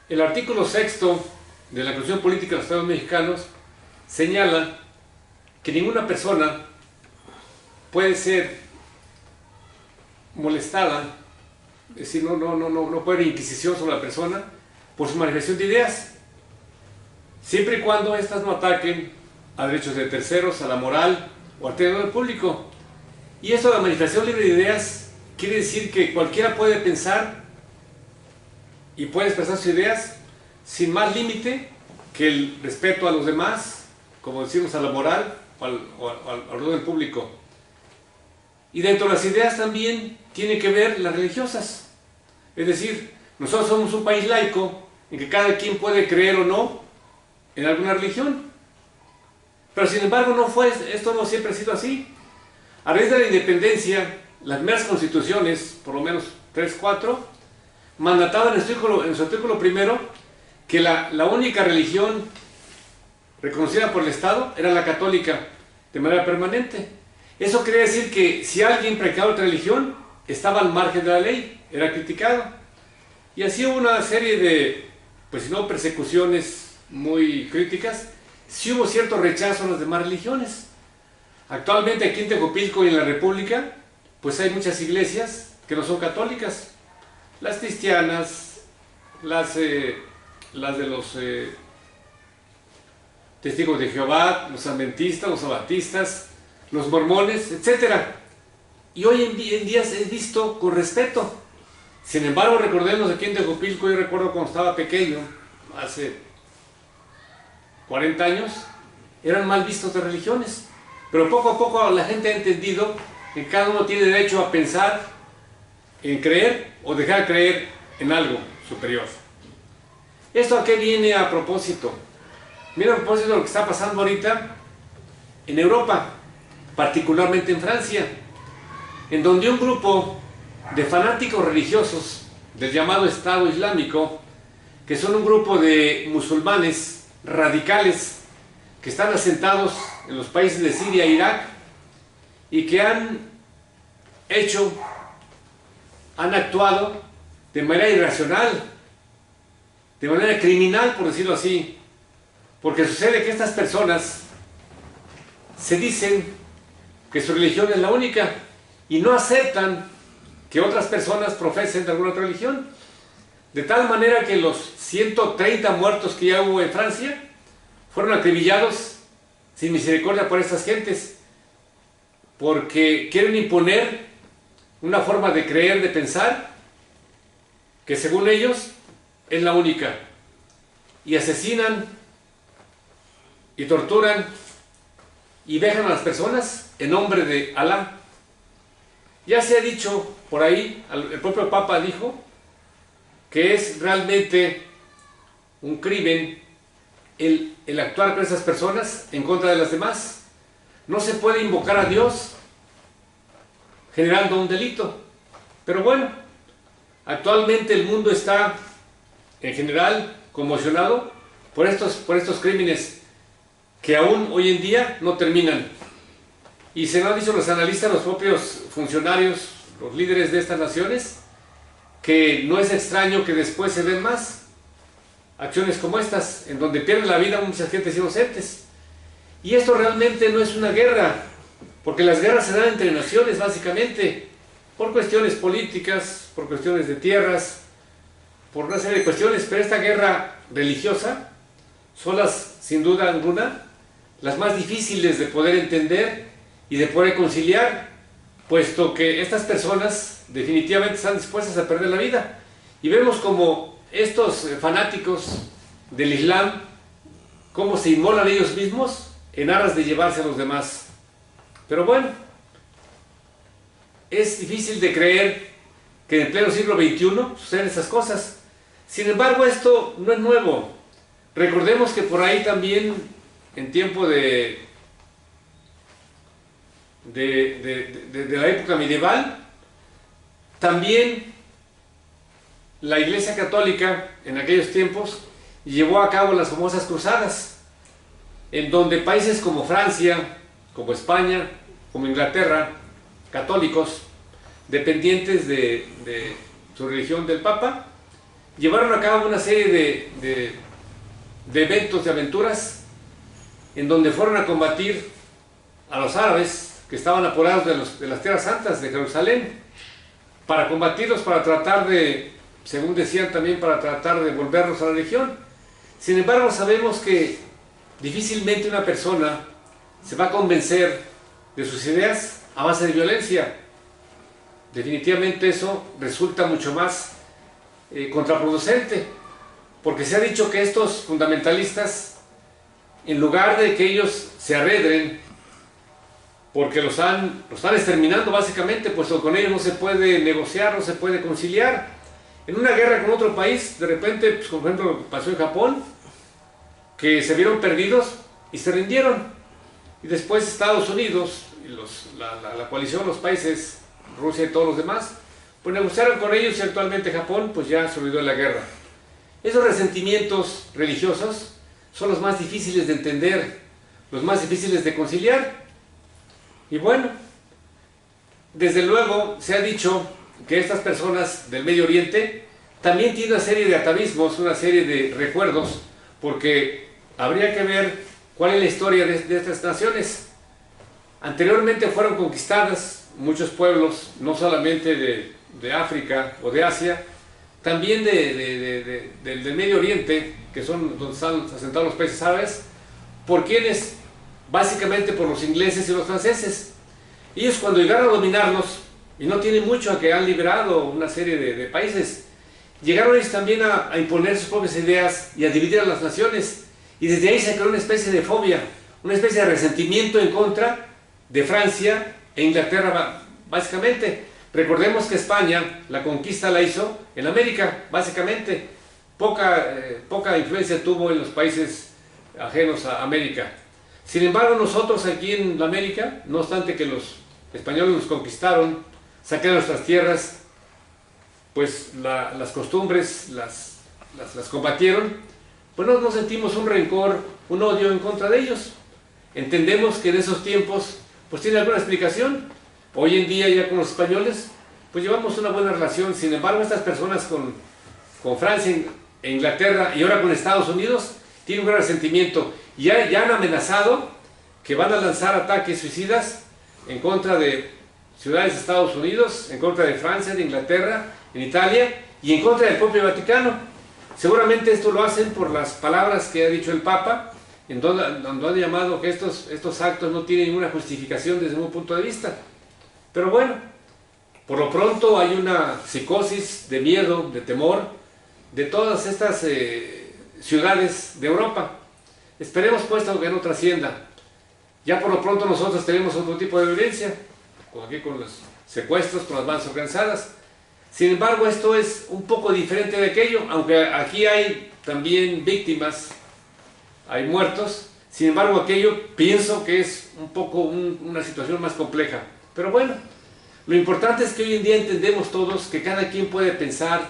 El artículo 6º de la Constitución Política de los Estados Mexicanos señala que ninguna persona puede ser molestada, es decir, no puede haber inquisición sobre la persona por su manifestación de ideas, siempre y cuando éstas no ataquen a derechos de terceros, a la moral o al orden público. Y esto de la manifestación libre de ideas quiere decir que cualquiera puede pensar y puede expresar sus ideas sin más límite que el respeto a los demás, como decimos, a la moral o al orden público. Y dentro de las ideas también tiene que ver las religiosas. Es decir, nosotros somos un país laico en que cada quien puede creer o no en alguna religión. Pero sin embargo esto no siempre ha sido así. A raíz de la independencia, las primeras constituciones, por lo menos 3, 4, mandataban en su artículo primero que la única religión reconocida por el Estado era la católica de manera permanente. Eso quiere decir que si alguien practicaba otra religión, estaba al margen de la ley, era criticado. Y así hubo una serie de, pues si no persecuciones muy críticas, sí hubo cierto rechazo a las demás religiones. Actualmente aquí en Tejupilco y en la República, pues hay muchas iglesias que no son católicas. Las cristianas, las de los testigos de Jehová, los adventistas, los abatistas, los mormones, etc. Y hoy en día es visto con respeto. Sin embargo, recordemos aquí en Tejupilco, yo recuerdo cuando estaba pequeño, hace 40 años, eran mal vistos de religiones. Pero poco a poco la gente ha entendido que cada uno tiene derecho a pensar, en creer o dejar de creer en algo superior. ¿Esto a qué viene a propósito? Mira a propósito de lo que está pasando ahorita en Europa, particularmente en Francia, en donde un grupo de fanáticos religiosos del llamado Estado Islámico, que son un grupo de musulmanes radicales que están asentados en los países de Siria e Irak y que han actuado de manera irracional, de manera criminal, por decirlo así, porque sucede que estas personas se dicen que su religión es la única y no aceptan que otras personas profesen de alguna otra religión, de tal manera que los 130 muertos que ya hubo en Francia fueron acribillados sin misericordia por estas gentes, porque quieren imponer una forma de creer, de pensar, que según ellos es la única, y asesinan y torturan y vejan a las personas en nombre de Alá. Ya se ha dicho por ahí, el propio Papa dijo que es realmente un crimen el actuar con esas personas en contra de las demás. No se puede invocar a Dios generando un delito. Pero bueno, actualmente el mundo está en general conmocionado por estos crímenes que aún hoy en día no terminan. Y se lo han dicho los analistas, los propios funcionarios, los líderes de estas naciones, que no es extraño que después se den más acciones como estas, en donde pierden la vida muchas gentes inocentes. Y esto realmente no es una guerra, porque las guerras se dan entre naciones básicamente, por cuestiones políticas, por cuestiones de tierras, por una serie de cuestiones, pero esta guerra religiosa son sin duda alguna, las más difíciles de poder entender y de poder conciliar, puesto que estas personas definitivamente están dispuestas a perder la vida. Y vemos como estos fanáticos del Islam, cómo se inmolan ellos mismos en aras de llevarse a los demás. Pero bueno, es difícil de creer que en el pleno siglo XXI suceden estas cosas. Sin embargo, esto no es nuevo. Recordemos que por ahí también, en tiempo de la época medieval, también la Iglesia Católica en aquellos tiempos llevó a cabo las famosas cruzadas, en donde países como Francia, como España, como Inglaterra, católicos, dependientes de su religión del Papa, llevaron a cabo una serie de eventos, de aventuras, en donde fueron a combatir a los árabes que estaban apoderados de las tierras santas de Jerusalén, para combatirlos, para tratar de, según decían también, para tratar de volverlos a la religión. Sin embargo, sabemos que difícilmente una persona se va a convencer de sus ideas a base de violencia. Definitivamente eso resulta mucho más contraproducente, porque se ha dicho que estos fundamentalistas, en lugar de que ellos se arredren, porque los están exterminando básicamente, puesto que con ellos no se puede negociar, no se puede conciliar. En una guerra con otro país, de repente, pues, por ejemplo, lo que pasó en Japón, que se vieron perdidos y se rindieron. Y después Estados Unidos, y la coalición, los países, Rusia y todos los demás, pues negociaron con ellos, y actualmente Japón pues ya se olvidó de la guerra. Esos resentimientos religiosos son los más difíciles de entender, los más difíciles de conciliar. Y bueno, desde luego se ha dicho que estas personas del Medio Oriente también tienen una serie de atavismos, una serie de recuerdos, porque habría que ver cuál es la historia de estas naciones. Anteriormente fueron conquistadas muchos pueblos, no solamente de África o de Asia, también del Medio Oriente, que son donde están asentados los países árabes, por quienes, básicamente por los ingleses y los franceses. Ellos, cuando llegaron a dominarlos, y no tienen mucho, a que han liberado una serie de países, llegaron ellos también a imponer sus propias ideas y a dividir a las naciones, y desde ahí se creó una especie de fobia, una especie de resentimiento en contra de Francia e Inglaterra, básicamente. Recordemos que España la conquista la hizo en América, básicamente. Poca influencia tuvo en los países ajenos a América. Sin embargo, nosotros aquí en América, no obstante que los españoles nos conquistaron, sacaron nuestras tierras, pues las costumbres las combatieron, pues no sentimos un rencor, un odio en contra de ellos. Entendemos que en esos tiempos pues tiene alguna explicación. Hoy en día ya con los españoles pues llevamos una buena relación. Sin embargo, estas personas con Francia e Inglaterra y ahora con Estados Unidos tienen un gran resentimiento. Ya han amenazado que van a lanzar ataques suicidas en contra de ciudades de Estados Unidos, en contra de Francia, de Inglaterra, en Italia y en contra del propio Vaticano. Seguramente esto lo hacen por las palabras que ha dicho el Papa, en donde han llamado que estos actos no tienen ninguna justificación desde un punto de vista. Pero bueno, por lo pronto hay una psicosis de miedo, de temor, de todas estas ciudades de Europa. Esperemos pues que no trascienda. Ya por lo pronto nosotros tenemos otro tipo de violencia, aquí con los secuestros, con las bandas organizadas. Sin embargo, esto es un poco diferente de aquello, aunque aquí hay también víctimas, hay muertos. Sin embargo, aquello pienso que es un poco una situación más compleja. Pero bueno, lo importante es que hoy en día entendemos todos que cada quien puede pensar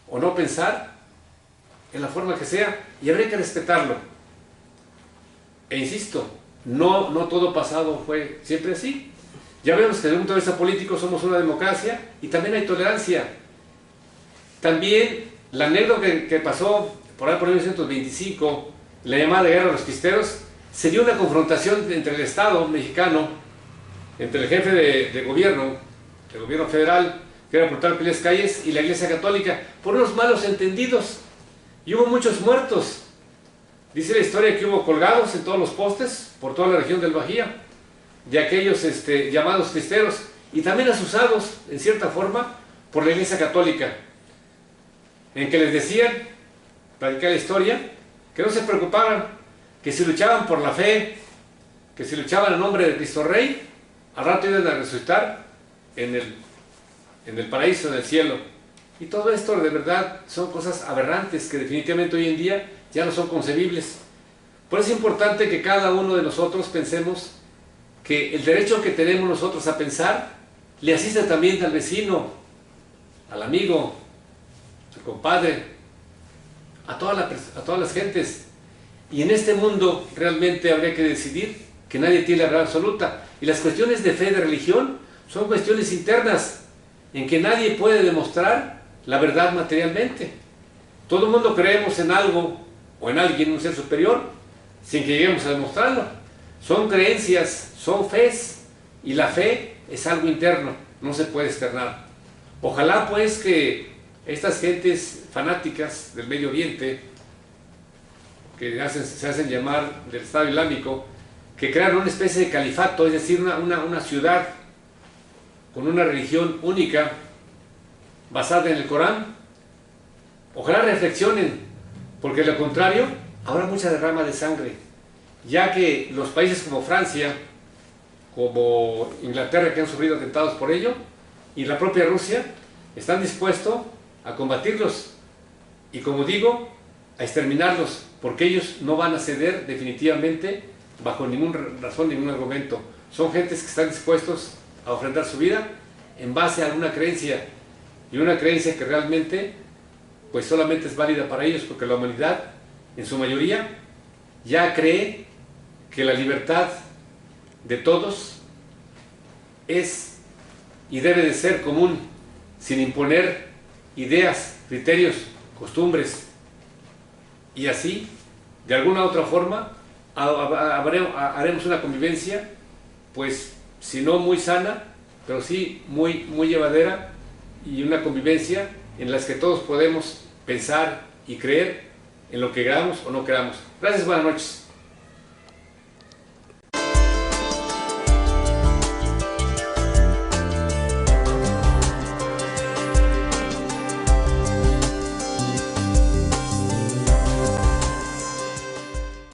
o no pensar en la forma que sea, y habría que respetarlo. E insisto, no todo pasado fue siempre así. Ya vemos que desde un punto de vista político somos una democracia y también hay tolerancia. También la anécdota que pasó por ahí por 1925, la llamada guerra de los cristeros, se dio una confrontación entre el Estado mexicano, entre el jefe de gobierno, el gobierno federal, que era Plutarco Elías Calles, y la Iglesia Católica, por unos malos entendidos, y hubo muchos muertos. Dice la historia que hubo colgados en todos los postes, por toda la región del Bajío, de aquellos llamados cristeros, y también asusados, en cierta forma, por la Iglesia Católica, en que les decían, platicar la historia, que no se preocupaban, que si luchaban por la fe, que si luchaban en nombre de Cristo Rey, al rato iban a resucitar en el paraíso, en el cielo. Y todo esto de verdad son cosas aberrantes que definitivamente hoy en día ya no son concebibles. Por eso es importante que cada uno de nosotros pensemos que el derecho que tenemos nosotros a pensar le asiste también al vecino, al amigo, al compadre, a todas las gentes. Y en este mundo realmente habría que decidir que nadie tiene la verdad absoluta. Y las cuestiones de fe y de religión son cuestiones internas en que nadie puede demostrar la verdad materialmente. Todo el mundo creemos en algo o en alguien, un ser superior, sin que lleguemos a demostrarlo. Son creencias, son fes, y la fe es algo interno, no se puede externar. Ojalá pues que estas gentes fanáticas del Medio Oriente, que se hacen llamar del Estado Islámico, que crean una especie de califato, es decir, una ciudad con una religión única, basada en el Corán, ojalá reflexionen, porque de lo contrario habrá mucha derrama de sangre, ya que los países como Francia, como Inglaterra, que han sufrido atentados por ello, y la propia Rusia, están dispuestos a combatirlos y, como digo, a exterminarlos, porque ellos no van a ceder definitivamente bajo ninguna razón, ningún argumento. Son gentes que están dispuestos a ofrendar su vida en base a una creencia, y una creencia que realmente pues solamente es válida para ellos, porque la humanidad en su mayoría ya cree que la libertad de todos es y debe de ser común, sin imponer ideas, criterios, costumbres, y así, de alguna u otra forma, haremos una convivencia, pues, si no muy sana, pero sí muy llevadera, y una convivencia en la que todos podemos pensar y creer en lo que queramos o no queramos. Gracias, buenas noches.